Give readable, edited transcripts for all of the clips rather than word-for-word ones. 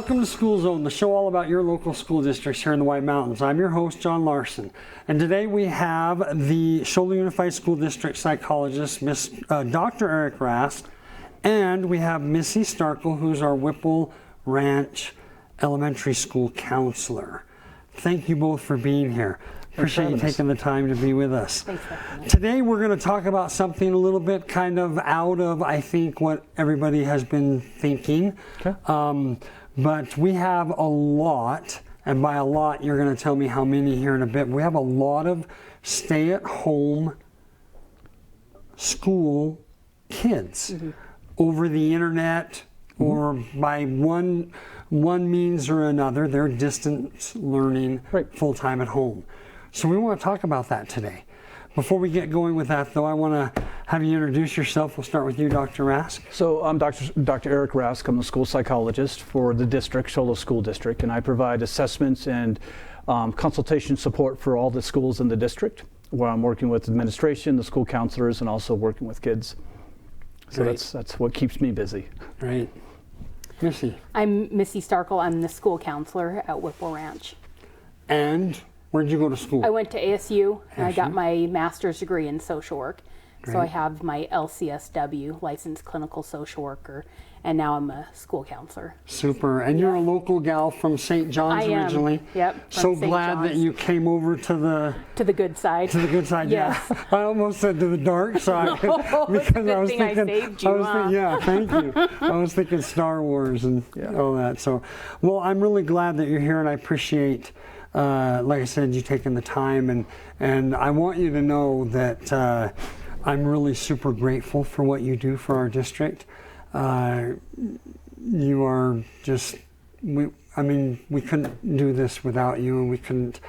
Welcome to School Zone, the show all about your local school districts here in the White Mountains. I'm your host, John Larsen, and today we have the Shola Unified School District Psychologist, Dr. Erick Rask, and we have Missy Starkel, who's our Whipple Ranch Elementary School Counselor. Thank you both for being here. Appreciate you taking the time to be with us. Today we're going to talk about something a little bit kind of out of, I think, what everybody has been thinking. Okay. But we have a lot, and by a lot you're going to tell me how many here in a bit. We have a lot of stay-at-home school kids over the internet or by one means or another. They're distance learning full-time at home. So we want to talk about that today. Before we get going with that, though, I want to have you introduce yourself. We'll start with you, Dr. Rask. So I'm Dr. Erick Rask. I'm the school psychologist for the district, Shola School District, and I provide assessments and consultation support for all the schools in the district, where I'm working with administration, the school counselors, and also working with kids. So that's what keeps me busy. Right. Missy. I'm Missy Starkel. I'm the school counselor at Whipple Ranch. And where did you go to school? I went to ASU, and I got my master's degree in social work. Great. So I have my LCSW, licensed clinical social worker, and now I'm a school counselor. Super. And you're a local gal from St. John's originally? Yep. So glad that you came over to the good side. To the good side, yes. Yeah. I almost said to the dark side because I was thinking. Yeah, thank you. I was thinking Star Wars and all that. So, well, I'm really glad that you're here, and I appreciate. Like I said, you taking the time, and I want you to know that I'm really super grateful for what you do for our district. You are just, we couldn't do this without you, and we couldn't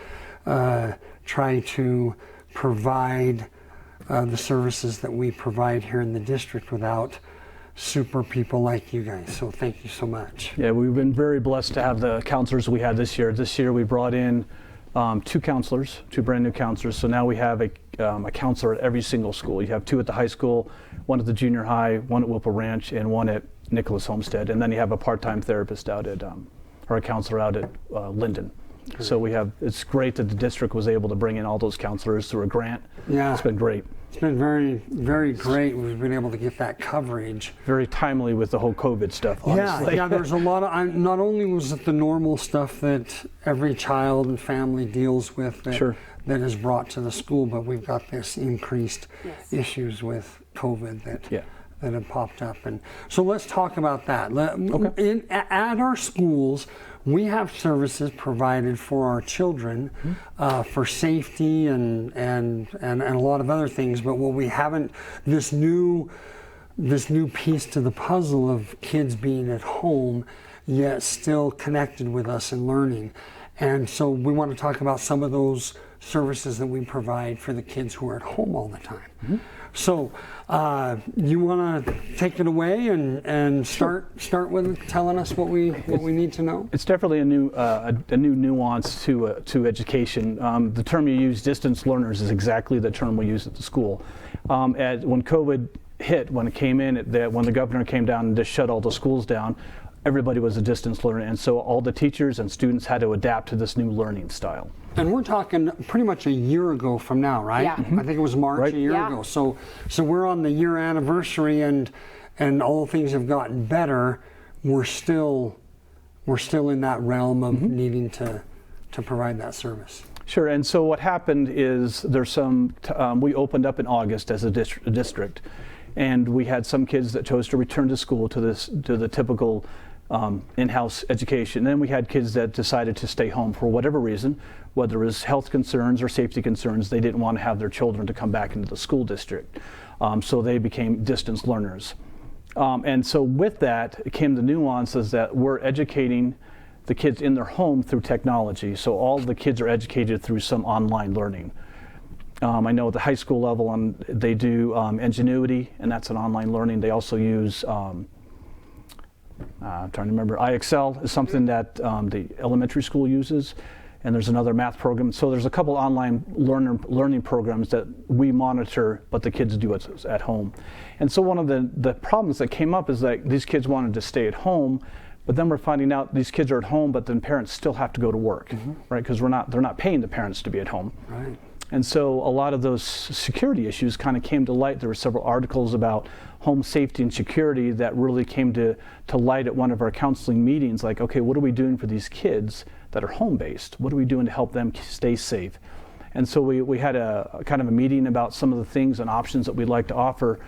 try to provide the services that we provide here in the district without super people like you guys. So thank you so much. Yeah, we've been very blessed to have the counselors we had this year. This year we brought in two brand new counselors. So now we have a counselor at every single school. You have two at the high school, one at the junior high, one at Whipple Ranch, and one at Nicholas Homestead. And then you have a part-time therapist out at, or a counselor out at Linden. Great. So it's great that the district was able to bring in all those counselors through a grant. Yeah. It's been great. It's been very, very great. We've been able to get that coverage. Very timely with the whole COVID stuff, honestly. Yeah, there's a lot of, not only was it the normal stuff that every child and family deals with that is brought to the school, but we've got this increased issues with COVID that have popped up. And so let's talk about that. At our schools, we have services provided for our children for safety and a lot of other things. But what we haven't, this new piece to the puzzle of kids being at home, yet still connected with us and learning. And so we want to talk about some of those services that we provide for the kids who are at home all the time. So you want to take it away and start with telling us what we need to know? It's definitely a new nuance to education. The term you use, distance learners, is exactly the term we use at the school. When COVID hit, when it came in, when the governor came down and just shut all the schools down, everybody was a distance learner, and so all the teachers and students had to adapt to this new learning style. And we're talking pretty much a year ago from now, right? Yeah. I think it was March a year ago. So we're on the year anniversary, and although things have gotten better, we're still in that realm of needing to provide that service. Sure. And so what happened is there's we opened up in August as a district, and we had some kids that chose to return to school to the typical in-house education. And then we had kids that decided to stay home for whatever reason, whether it was health concerns or safety concerns. They didn't want to have their children to come back into the school district. So they became distance learners. And so with that came the nuances that we're educating the kids in their home through technology. So all the kids are educated through some online learning. I know at the high school level they do Ingenuity, and that's an online learning. They also use I'm trying to remember, IXL is something that the elementary school uses, and there's another math program. So there's a couple online learning programs that we monitor, but the kids do it at home. And so one of the problems that came up is that these kids wanted to stay at home, But then we're finding out these kids are at home, but then parents still have to go to work, right? Because they're not paying the parents to be at home. Right. And so a lot of those security issues kind of came to light. There were several articles about home safety and security that really came to light at one of our counseling meetings, like, okay, what are we doing for these kids that are home-based? What are we doing to help them stay safe? And so we had a kind of a meeting about some of the things and options that we'd like to offer.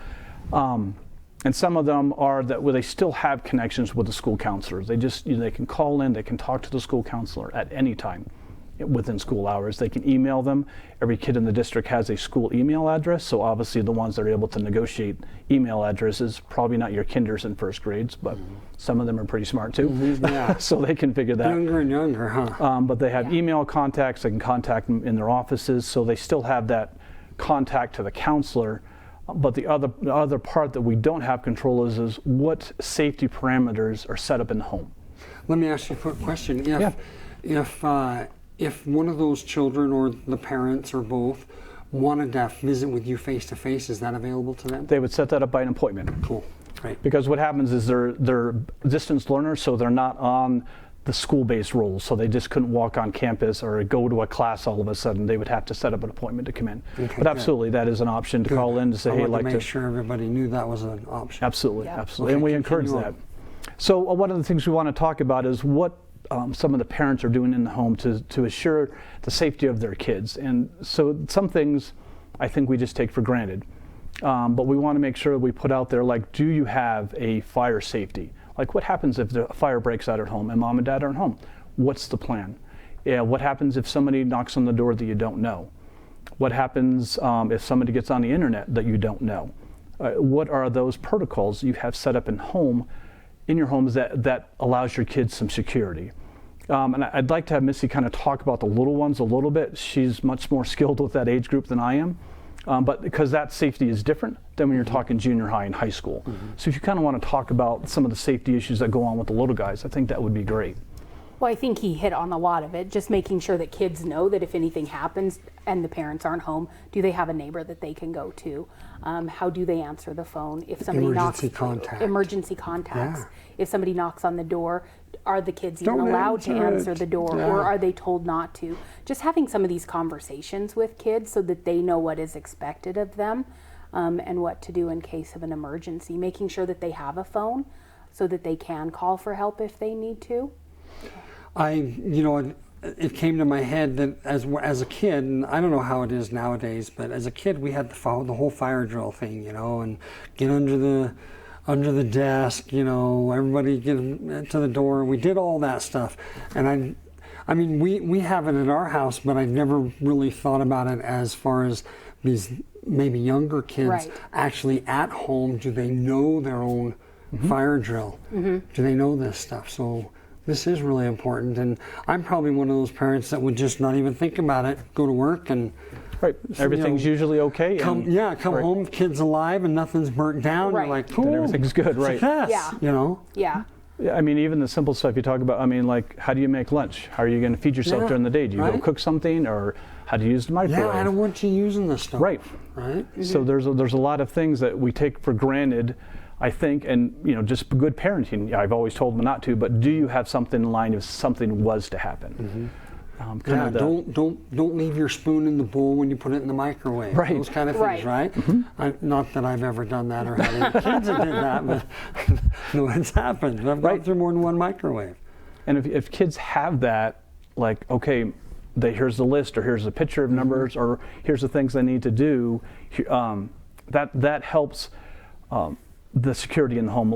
And some of them are that where they still have connections with the school counselors. They just, they can call in, they can talk to the school counselor at any time within school hours. They can email them. Every kid in the district has a school email address, so obviously the ones that are able to negotiate email addresses, probably not your kinders and first grades, but some of them are pretty smart too. Yeah. So they can figure that. Younger and younger, huh? But they have email contacts. They can contact them in their offices, so they still have that contact to the counselor. But the other part that we don't have control is what safety parameters are set up in the home. Let me ask you a quick question. If one of those children or the parents or both wanted to visit with you face to face, is that available to them? They would set that up by an appointment. Cool. Right. Because what happens is they're distance learners, so they're not on the school-based roles, so they just couldn't walk on campus or go to a class all of a sudden. They would have to set up an appointment to come in. Okay, but absolutely, that is an option to call in to say, hey, I'd like to to make sure everybody knew that was an option. Absolutely, Yeah. absolutely, Okay, and we encourage continue that. on. So one of the things we want to talk about is what some of the parents are doing in the home to assure the safety of their kids. And so some things I think we just take for granted, but we want to make sure that we put out there, like, do you have a fire safety? Like, what happens if the fire breaks out at home and mom and dad aren't home? What's the plan? Yeah, what happens if somebody knocks on the door that you don't know? What happens if somebody gets on the internet that you don't know? What are those protocols you have set up in your homes that allows your kids some security? And I'd like to have Missy kind of talk about the little ones a little bit. She's much more skilled with that age group than I am, but because that safety is different than when you're talking junior high and high school. So if you kind of want to talk about some of the safety issues that go on with the little guys, I think that would be great. Well, I think he hit on a lot of it, just making sure that kids know that if anything happens and the parents aren't home, do they have a neighbor that they can go to? How do they answer the phone? If somebody Emergency contact. Emergency contacts. Yeah. If somebody knocks on the door, are the kids even Don't allowed to answer it. the door, Yeah. or are they told not to? Just having some of these conversations with kids so that they know what is expected of them, and what to do in case of an emergency. Making sure that they have a phone so that they can call for help if they need to. It came to my head that as a kid, and I don't know how it is nowadays, but as a kid we had the whole fire drill thing, and get under the desk, everybody get to the door. We did all that stuff, and I mean we have it at our house, but I never really thought about it as far as these maybe younger kids actually at home. Do they know their own fire drill? Do they know this stuff? So this is really important, and I'm probably one of those parents that would just not even think about it, go to work, and Everything's usually okay. Come home, kids alive, and nothing's burnt down. Right. You're like, cool, and everything's good, right? Success, Yeah. Yeah. Yeah, I mean, even the simple stuff you talk about, I mean, like, how do you make lunch? How are you going to feed yourself during the day? Do you go cook something, or how do you use the microwave? Yeah, I don't want you using this stuff. Right. Right. So there's a lot of things that we take for granted, I think, and just good parenting. I've always told them not to, but do you have something in line if something was to happen? Don't leave your spoon in the bowl when you put it in the microwave. Right. Those kind of things, right? Not that I've ever done that or had any kids that did that, but no, it's happened. I've gone through more than one microwave. And if kids have that, like, okay, here's the list, or here's a picture of numbers, or here's the things they need to do, that helps the security in the home,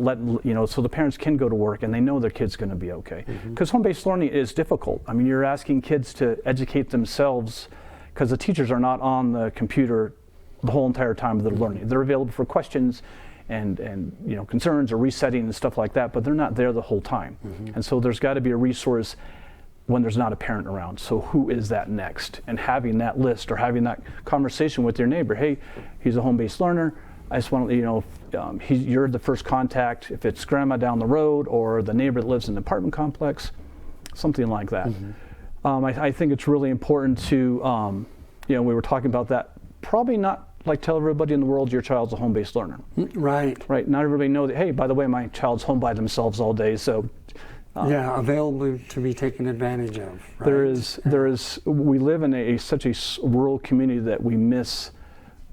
so the parents can go to work and they know their kid's going to be okay. Because home-based learning is difficult. I mean, you're asking kids to educate themselves because the teachers are not on the computer the whole entire time of their learning. They're available for questions and concerns or resetting and stuff like that, but they're not there the whole time. And so there's got to be a resource when there's not a parent around. So who is that next? And having that list or having that conversation with your neighbor. Hey, he's a home-based learner. I just want to you're the first contact if it's grandma down the road or the neighbor that lives in an apartment complex, something like that. I think it's really important to, we were talking about that, probably not like tell everybody in the world your child's a home-based learner. Right. Right. Not everybody know that, hey, by the way, my child's home by themselves all day, so Available to be taken advantage of. Right? There is. We live in such a rural community that we miss,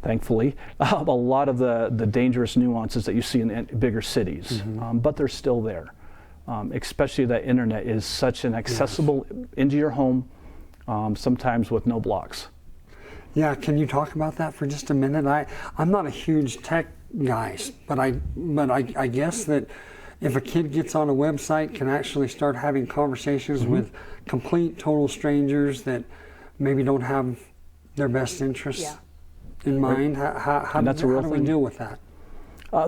thankfully, a lot of the dangerous nuances that you see in bigger cities, but they're still there. Especially that internet is such an accessible into your home, sometimes with no blocks. Yeah, can you talk about that for just a minute? I'm not a huge tech guy, but I guess that if a kid gets on a website, can actually start having conversations with complete, total strangers that maybe don't have their best interests in mind. How do we deal with that?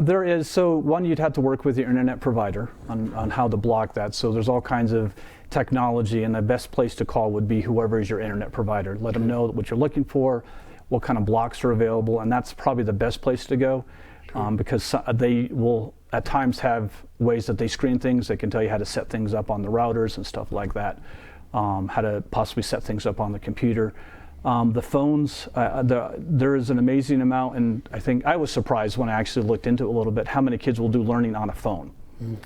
There is, so one, you'd have to work with your internet provider on how to block that. So there's all kinds of technology, and the best place to call would be whoever is your internet provider. Let them know what you're looking for, what kind of blocks are available, and that's probably the best place to go because they will at times have ways that they screen things. They can tell you how to set things up on the routers and stuff like that, how to possibly set things up on the computer. The phones, there is an amazing amount, and I think I was surprised when I actually looked into it a little bit, how many kids will do learning on a phone.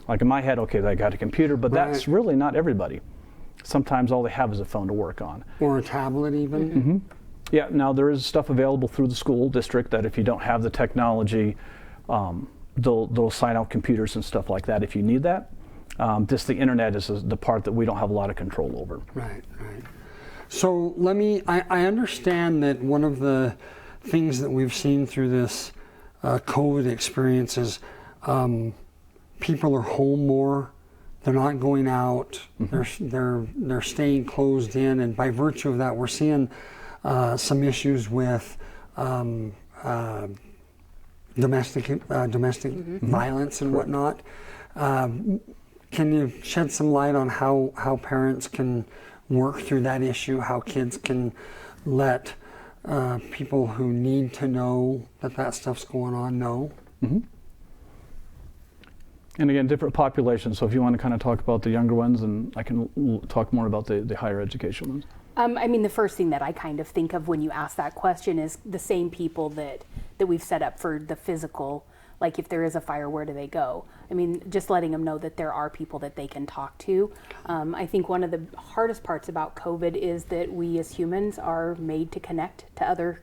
Like in my head, okay, they got a computer, but that's really not everybody. Sometimes all they have is a phone to work on. Or a tablet even? Yeah, now there is stuff available through the school district that if you don't have the technology, they'll sign out computers and stuff like that if you need that. Just the internet is the part that we don't have a lot of control over. Right. So I understand that one of the things that we've seen through this COVID experience is people are home more. They're not going out. They're staying closed in, and by virtue of that, we're seeing some issues with domestic violence and whatnot. Can you shed some light on how parents can work through that issue, how kids can let people who need to know that stuff's going on know? And again, different populations, so if you want to kind of talk about the younger ones, and I can talk more about the higher education ones. I mean, the first thing that I kind of think of when you ask that question is the same people that we've set up for the physical, like if there is a fire, where do they go? I mean, just letting them know that there are people that they can talk to. I think one of the hardest parts about COVID is that we as humans are made to connect to other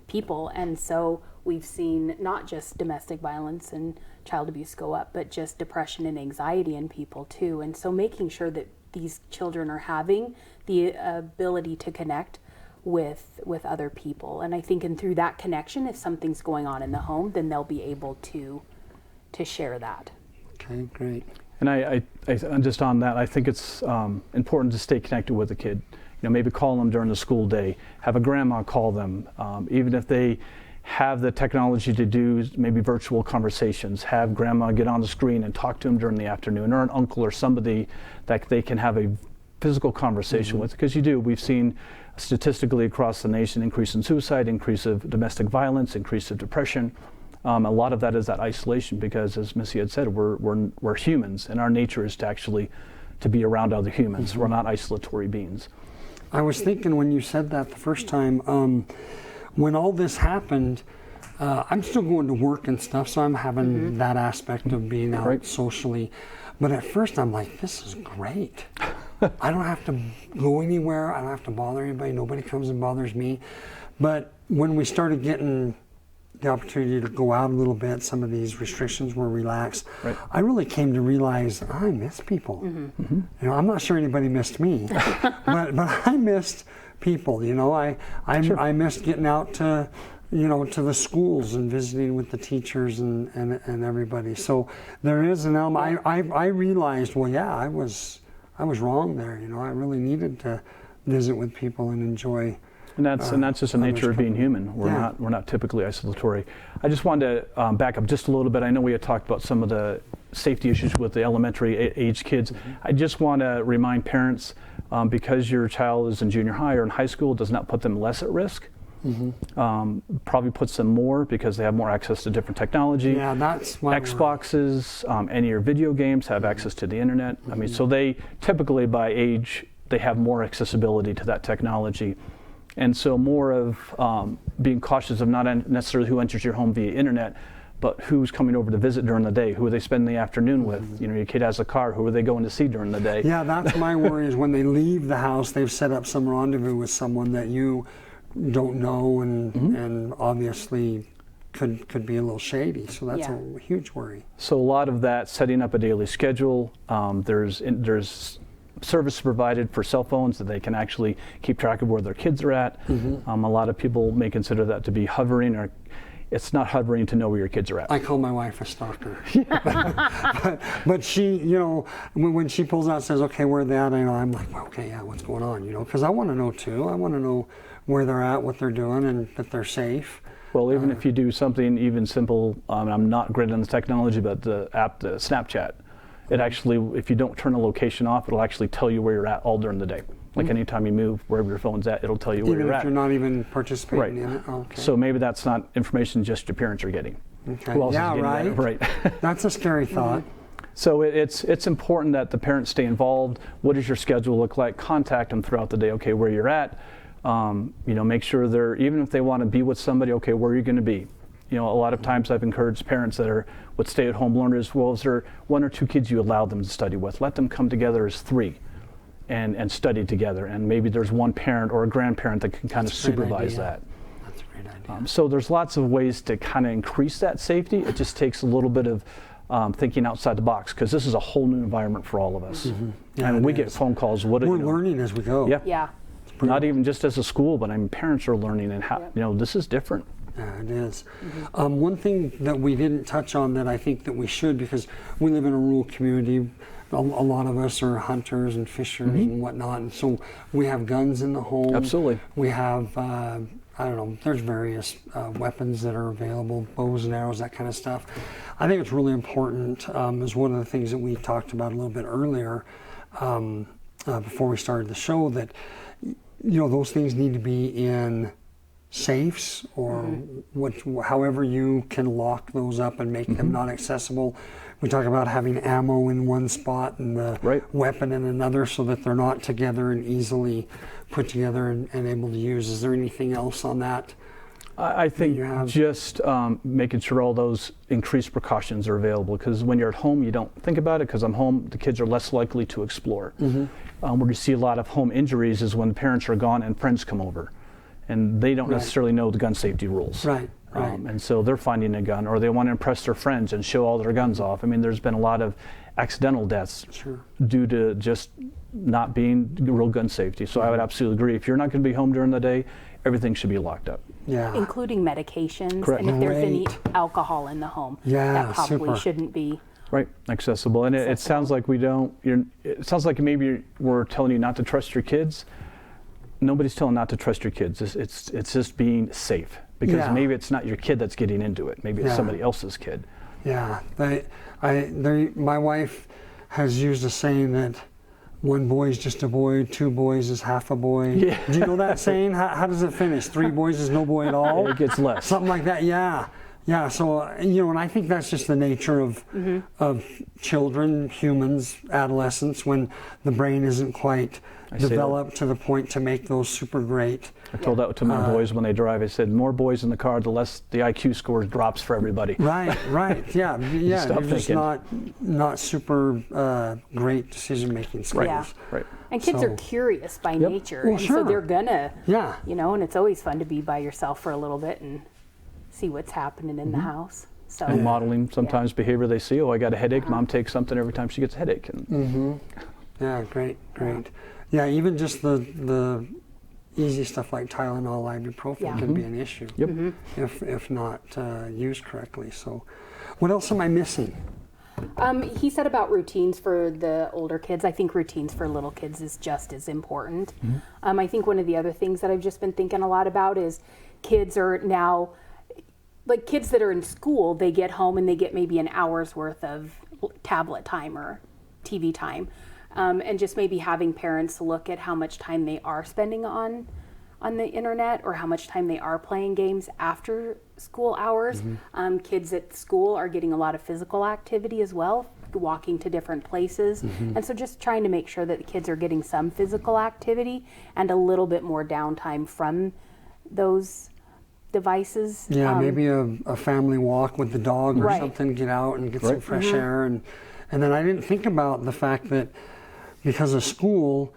people. And so we've seen not just domestic violence and child abuse go up, but just depression and anxiety in people too. And so making sure that these children are having the ability to connect with other people. And I think through that connection, if something's going on in the home, then they'll be able to share that. Okay, great. And I just on that, I think it's important to stay connected with the kid. You know, maybe call them during the school day, have a grandma call them, even if they have the technology to do maybe virtual conversations, have grandma get on the screen and talk to them during the afternoon, or an uncle or somebody that they can have a physical conversation with, because we've seen statistically across the nation increase in suicide, increase of domestic violence, increase of depression. A lot of that is that isolation, because as Missy had said, we're humans, and our nature is to be around other humans. We're not isolatory beings. I was thinking when you said that the first time, when all this happened, I'm still going to work and stuff, so I'm having that aspect of being out socially. But at first I'm like, this is great. I don't have to go anywhere. I don't have to bother anybody. Nobody comes and bothers me. But when we started getting the opportunity to go out a little bit, some of these restrictions were relaxed. I really came to realize I miss people. You know, I'm not sure anybody missed me, but I missed people. You know, I missed getting out to the schools and visiting with the teachers and everybody. So there is an element. I realized, well, yeah, I was wrong there. You know, I really needed to visit with people and enjoy. And that's just the nature of being human. We're not typically isolatory. I just wanted to back up just a little bit. I know we had talked about some of the safety issues with the elementary age kids. I just want to remind parents, because your child is in junior high or in high school, does not put them less at risk. Probably puts them more, because they have more access to different technology. Yeah, that's why Xboxes, any of your video games have access to the internet. I mean, so they typically by age, they have more accessibility to that technology. And so more of being cautious of not necessarily who enters your home via internet, but who's coming over to visit during the day? Who are they spending the afternoon with? You know, your kid has a car, who are they going to see during the day? Yeah, that's my worry, is when they leave the house, they've set up some rendezvous with someone that you don't know, and obviously could be a little shady. So that's a huge worry. So a lot of that, setting up a daily schedule. There's service provided for cell phones that they can actually keep track of where their kids are at. A lot of people may consider that to be hovering, or it's not hovering to know where your kids are at. I call my wife a stalker. but she, you know, when she pulls out and says, okay, where are they at? I'm like, well, okay, yeah, what's going on? You know, because I want to know too. I want to know where they're at, what they're doing, and that they're safe. Well, even if you do something even simple, I'm not great on the technology, but the app, the Snapchat, it actually, if you don't turn the location off, it'll actually tell you where you're at all during the day. Like anytime you move, wherever your phone's at, it'll tell you where you're at. Even if you're not even participating in it? Oh, okay. So maybe that's not information just your parents are getting. Okay. Who else is getting right. that? Right. That's a scary thought. So it's important that the parents stay involved. What does your schedule look like? Contact them throughout the day. Okay, where you're at. You know, make sure they're, even if they want to be with somebody, okay, where are you going to be? You know, a lot of times I've encouraged parents that are with stay-at-home learners, well, is there 1 or 2 kids you allow them to study with? Let them come together as 3 and study together. And maybe there's one parent or a grandparent that can kind of supervise that. That's a great idea. So there's lots of ways to kind of increase that safety. It just takes a little bit of thinking outside the box, because this is a whole new environment for all of us. Yeah, and we get phone calls. We're learning as we go. Yeah. Not even just as a school, but I mean, parents are learning, and how, you know, this is different. Yeah, it is. One thing that we didn't touch on that I think that we should, because we live in a rural community, a lot of us are hunters and fishers and whatnot, and so we have guns in the home. Absolutely. We have, I don't know, there's various weapons that are available, bows and arrows, that kind of stuff. I think it's really important, is one of the things that we talked about a little bit earlier before we started the show, that, you know, those things need to be in safes, or however you can lock those up and make them not accessible. We talk about having ammo in one spot and the weapon in another, so that they're not together and easily put together and able to use. Is there anything else on that? I think just making sure all those increased precautions are available, because when you're at home, you don't think about it, because I'm home, the kids are less likely to explore. Where you see a lot of home injuries is when parents are gone and friends come over, and they don't necessarily know the gun safety rules. And so they're finding a gun, or they want to impress their friends and show all their guns off. I mean, there's been a lot of accidental deaths due to just not being real gun safety. So I would absolutely agree. If you're not going to be home during the day, everything should be locked up. Including medications, and if there's any alcohol in the home, that probably shouldn't be accessible. And it sounds like it sounds like maybe we're telling you not to trust your kids. Nobody's telling not to trust your kids. It's just being safe, because maybe it's not your kid that's getting into it. Maybe it's somebody else's kid. My wife has used a saying that 1 boy is just a boy, 2 boys is half a boy. Do you know that saying? How does it finish? 3 boys is no boy at all? It gets less. Something like that, Yeah, so, you know, and I think that's just the nature of children, humans, adolescents, when the brain isn't quite developed to the point to make those super great. I told that to my boys when they drive. I said, more boys in the car, the less the IQ score drops for everybody. Yeah, you're just not super great decision-making skills. And kids are curious by nature, and so they're gonna, you know, and it's always fun to be by yourself for a little bit and see what's happening in the house. So and modeling sometimes behavior they see. Oh, I got a headache. Mom takes something every time she gets a headache. And Yeah, great. Yeah, even just the easy stuff like Tylenol, ibuprofen can be an issue if not used correctly. So, what else am I missing? He said about routines for the older kids. I think routines for little kids is just as important. I think one of the other things that I've just been thinking a lot about is kids are now, like kids that are in school, they get home and they get maybe an hour's worth of tablet time or TV time. And just maybe having parents look at how much time they are spending on the internet, or how much time they are playing games after school hours. Kids at school are getting a lot of physical activity as well, walking to different places. And so just trying to make sure that the kids are getting some physical activity and a little bit more downtime from those devices. Yeah, maybe a family walk with the dog or something, get out and get some fresh air. And then I didn't think about the fact that because of school,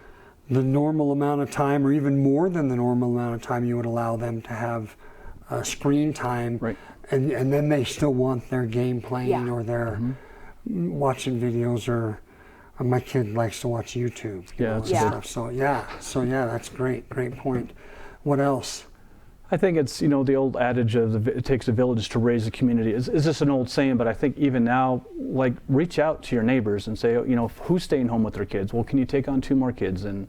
the normal amount of time, or even more than the normal amount of time you would allow them to have screen time, and then they still want their game playing or their watching videos, or my kid likes to watch YouTube. Stuff. So that's great point. What else? I think it's, the old adage of it takes a village to raise a community. Is just an old saying, but I think even now, like, reach out to your neighbors and say, who's staying home with their kids? Well, can you take on 2 more kids? And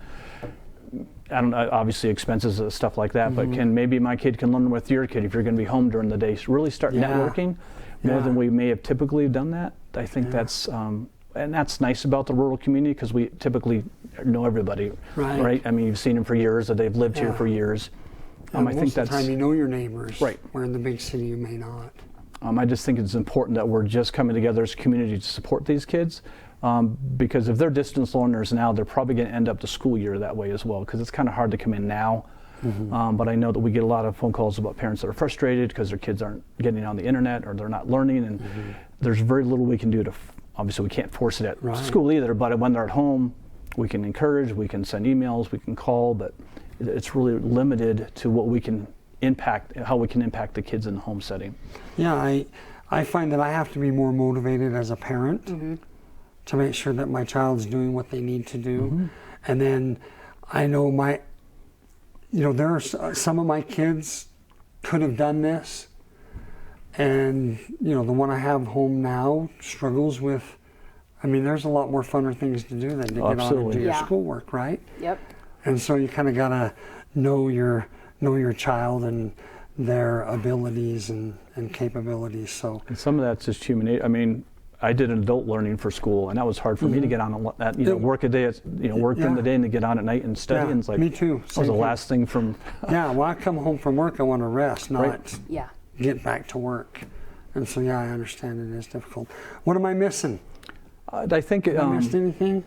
I don't know, obviously expenses and stuff like that, but maybe my kid can learn with your kid if you're going to be home during the day. So really start networking more than we may have typically done that. I think that's, and that's nice about the rural community, because we typically know everybody, right? I mean, you've seen them for years, or they've lived here for years. I think most that's of the time you know your neighbors. Right. Where in the big city you may not. I just think it's important that we're just coming together as a community to support these kids, because if they're distance learners now, they're probably going to end up the school year that way as well, because it's kind of hard to come in now. But I know that we get a lot of phone calls about parents that are frustrated because their kids aren't getting on the internet, or they're not learning, and there's very little we can do to, obviously we can't force it at school either, but when they're at home, we can encourage, we can send emails, we can call, but it's really limited to what we can impact, how we can impact the kids in the home setting. Yeah, I find that I have to be more motivated as a parent to make sure that my child's doing what they need to do. And then I know there are some of my kids could have done this, and the one I have home now struggles with. I mean, there's a lot more funner things to do than to get on and do your schoolwork, right? Yep. And so you kind of gotta know your child and their abilities and capabilities. So. And some of that's just human. I mean, I did an adult learning for school, and that was hard for me to get on that. Work a day, work during the day, and to get on at night and study. And it's like, me too. That was the last thing from. When I come home from work, I want to rest, not get back to work. And so, I understand it is difficult. What am I missing? I think. Have I missed anything?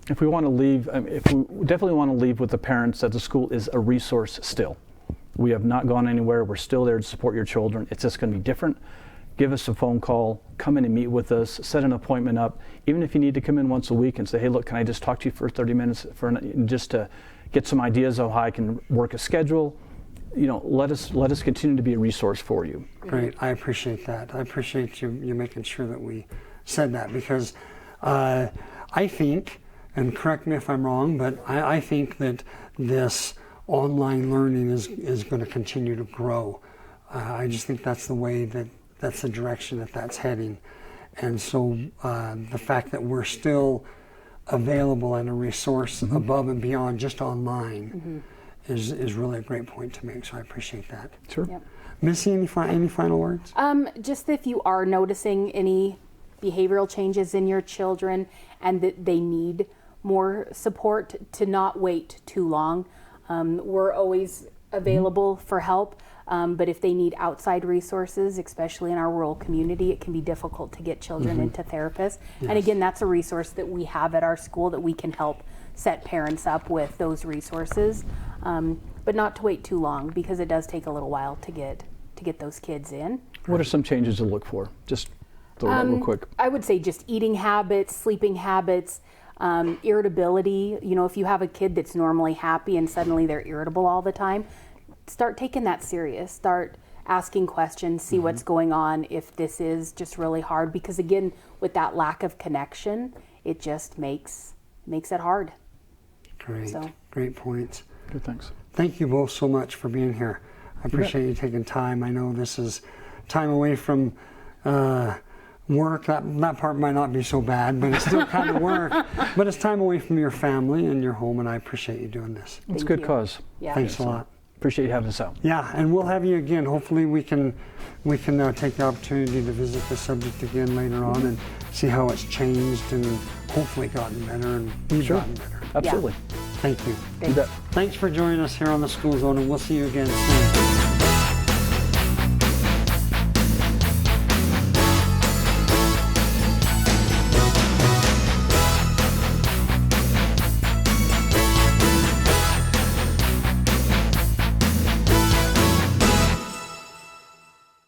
If we want to leave, if we definitely want to leave with the parents that the school is a resource still. We have not gone anywhere. We're still there to support your children. It's just going to be different. Give us a phone call, come in and meet with us, set an appointment up. Even if you need to come in once a week and say, hey, look, can I just talk to you for 30 minutes just to get some ideas of how I can work a schedule? Let us continue to be a resource for you. Great, I appreciate that. I appreciate you making sure that we said that, because I think, and correct me if I'm wrong, but I think that this online learning is going to continue to grow. I just think that's the way that's the direction that's heading. And so the fact that we're still available and a resource above and beyond just online is really a great point to make. So I appreciate that. Sure. Yep. Missy, any final words? Just if you are noticing any behavioral changes in your children and that they need more support, to not wait too long. We're always available for help, but if they need outside resources, especially in our rural community, it can be difficult to get children into therapists. Yes. And again, that's a resource that we have at our school, that we can help set parents up with those resources, but not to wait too long, because it does take a little while to get those kids in. What are some changes to look for? Just throw that real quick. I would say just eating habits, sleeping habits, irritability. If you have a kid that's normally happy and suddenly they're irritable all the time, start taking that serious. Start asking questions, see what's going on, if this is just really hard, because again, with that lack of connection, it just makes it hard. Great points. Good, thanks. Thank you both so much for being here. I appreciate you taking time. I know this is time away from work. That part might not be so bad, but it's still kind of work. But it's time away from your family and your home, and I appreciate you doing this. It's a good cause. Yeah. Thanks a lot. Appreciate you having us out. Yeah, and we'll have you again. Hopefully we can take the opportunity to visit the subject again later on and see how it's changed and hopefully gotten better, and we've gotten better. Absolutely. Thank you. Thanks. Thanks for joining us here on the School Zone, and we'll see you again soon.